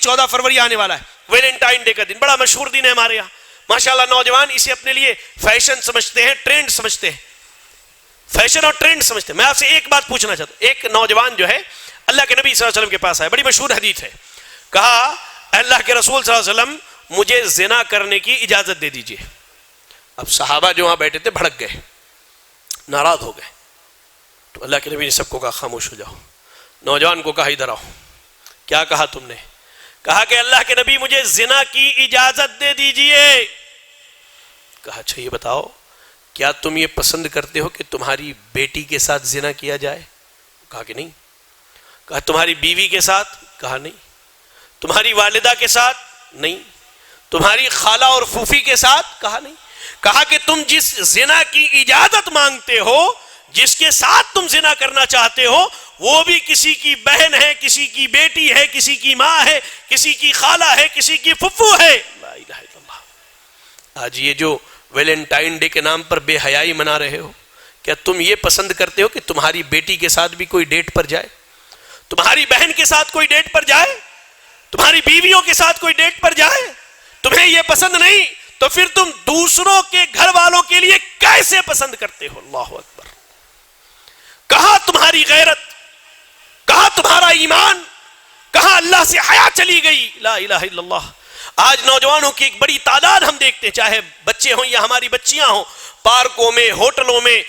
14 فروری آنے والا ہے, ویلنٹائن ڈے کا دن, بڑا مشہور دن ہے ہمارے یہاں ماشاءاللہ. نوجوان اسے اپنے لیے فیشن سمجھتے ہیں, ٹرینڈ سمجھتے ہیں, فیشن اور ٹرینڈ سمجھتے ہیں. میں آپ سے ایک بات پوچھنا چاہتا ہوں. ایک نوجوان جو ہے اللہ کے نبی صلی اللہ علیہ وسلم کے پاس آیا, بڑی مشہور حدیث ہے, کہا اللہ کے رسول صلی اللہ علیہ وسلم مجھے زنا کرنے کی اجازت دے دیجئے. اب صحابہ جو وہاں بیٹھے تھے بھڑک گئے, ناراض ہو گئے. تو اللہ کے نبی نے سب کو کہا خاموش ہو جاؤ. نوجوان کو کہا ادھر آؤ. کیا کہا تم نے؟ کہا کہ اللہ کے نبی مجھے زنا کی اجازت دے دیجئے. کہا اچھا یہ بتاؤ کیا تم یہ پسند کرتے ہو کہ تمہاری بیٹی کے ساتھ زنا کیا جائے؟ کہا کہ نہیں. کہا تمہاری بیوی کے ساتھ؟ کہا نہیں. تمہاری والدہ کے ساتھ؟ نہیں. تمہاری خالہ اور پھوپھی کے ساتھ؟ کہا نہیں. کہا کہ تم جس زنا کی اجازت مانگتے ہو, جس کے ساتھ تم زنا کرنا چاہتے ہو, وہ بھی کسی کی بہن ہے, کسی کی بیٹی ہے, کسی کی ماں ہے, کسی کی خالہ ہے, کسی کی پھپھو ہے. لا الہ الا اللہ. آج یہ جو ویلنٹائن ڈے کے نام پر بے حیائی منا رہے ہو, کیا تم یہ پسند کرتے ہو کہ تمہاری بیٹی کے ساتھ بھی کوئی ڈیٹ پر جائے, تمہاری بہن کے ساتھ کوئی ڈیٹ پر جائے, تمہاری بیویوں کے ساتھ کوئی ڈیٹ پر جائے؟ تمہیں یہ پسند نہیں تو پھر تم دوسروں کے گھر والوں کے لیے کیسے پسند کرتے ہو؟ اللہ اکبر. کہاں تمہاری غیرت, کہاں تمہارا ایمان, کہاں اللہ سے حیا چلی گئی؟ لا الہ الا اللہ. آج نوجوانوں کی ایک بڑی تعداد ہم دیکھتے ہیں, چاہے بچے ہوں یا ہماری بچیاں ہوں, پارکوں میں, ہوٹلوں میں,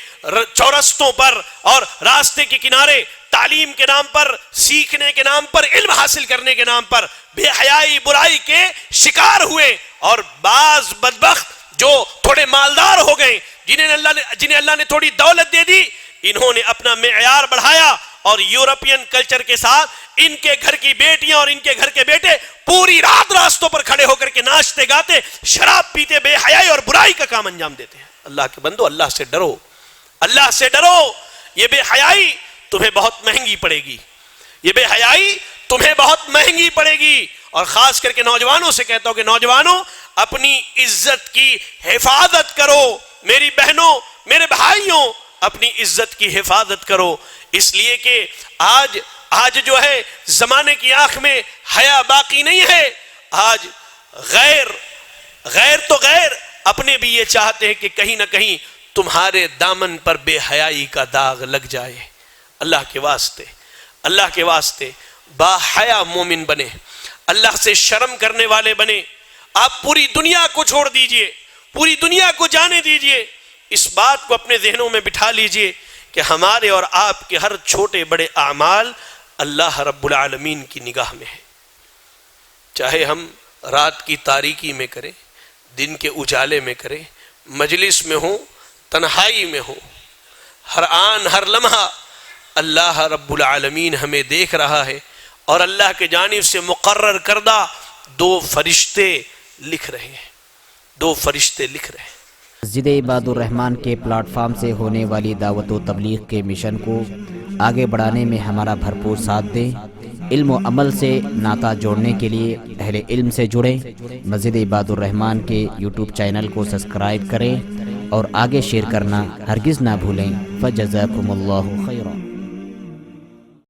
چورستوں پر اور راستے کے کنارے تعلیم کے نام پر, سیکھنے کے نام پر, علم حاصل کرنے کے نام پر بے حیائی برائی کے شکار ہوئے. اور بعض بدبخت جو تھوڑے مالدار ہو گئے, جنہیں اللہ نے تھوڑی دولت دے دی, انہوں نے اپنا معیار بڑھایا اور یورپین کلچر کے ساتھ ان کے گھر کی بیٹیاں اور ان کے گھر کے بیٹے پوری رات راستوں پر کھڑے ہو کر کے ناچتے گاتے, شراب پیتے, بے حیائی اور برائی کا کام انجام دیتے ہیں. اللہ کے بندو, اللہ سے ڈرو, اللہ سے ڈرو. یہ بے حیائی تمہیں بہت مہنگی پڑے گی, یہ بے حیائی تمہیں بہت مہنگی پڑے گی. اور خاص کر کے نوجوانوں سے کہتا ہوں کہ نوجوانوں اپنی عزت کی حفاظت کرو. میری بہنوں, میرے بھائیوں, اپنی عزت کی حفاظت کرو, اس لیے کہ آج جو ہے زمانے کی آنکھ میں حیا باقی نہیں ہے. آج غیر تو غیر, اپنے بھی یہ چاہتے ہیں کہ کہیں نہ کہیں تمہارے دامن پر بے حیائی کا داغ لگ جائے. اللہ کے واسطے, اللہ کے واسطے با حیا مومن بنے, اللہ سے شرم کرنے والے بنے. آپ پوری دنیا کو چھوڑ دیجئے, پوری دنیا کو جانے دیجئے. اس بات کو اپنے ذہنوں میں بٹھا لیجئے کہ ہمارے اور آپ کے ہر چھوٹے بڑے اعمال اللہ رب العالمین کی نگاہ میں ہے. چاہے ہم رات کی تاریکی میں کریں, دن کے اجالے میں کریں, مجلس میں ہوں, تنہائی میں ہوں, ہر آن ہر لمحہ اللہ رب العالمین ہمیں دیکھ رہا ہے. اور اللہ کے جانب سے مقرر کردہ 2 فرشتے لکھ رہے ہیں, 2 فرشتے لکھ رہے ہیں. مسجد عباد الرحمن کے پلیٹ فارم سے ہونے والی دعوت و تبلیغ کے مشن کو آگے بڑھانے میں ہمارا بھرپور ساتھ دیں. علم و عمل سے ناطہ جوڑنے کے لیے اہل علم سے جڑیں. مسجد عباد الرحمن کے یوٹیوب چینل کو سبسکرائب کریں اور آگے شیئر کرنا ہرگز نہ بھولیں. فجزاکم اللہ خیر.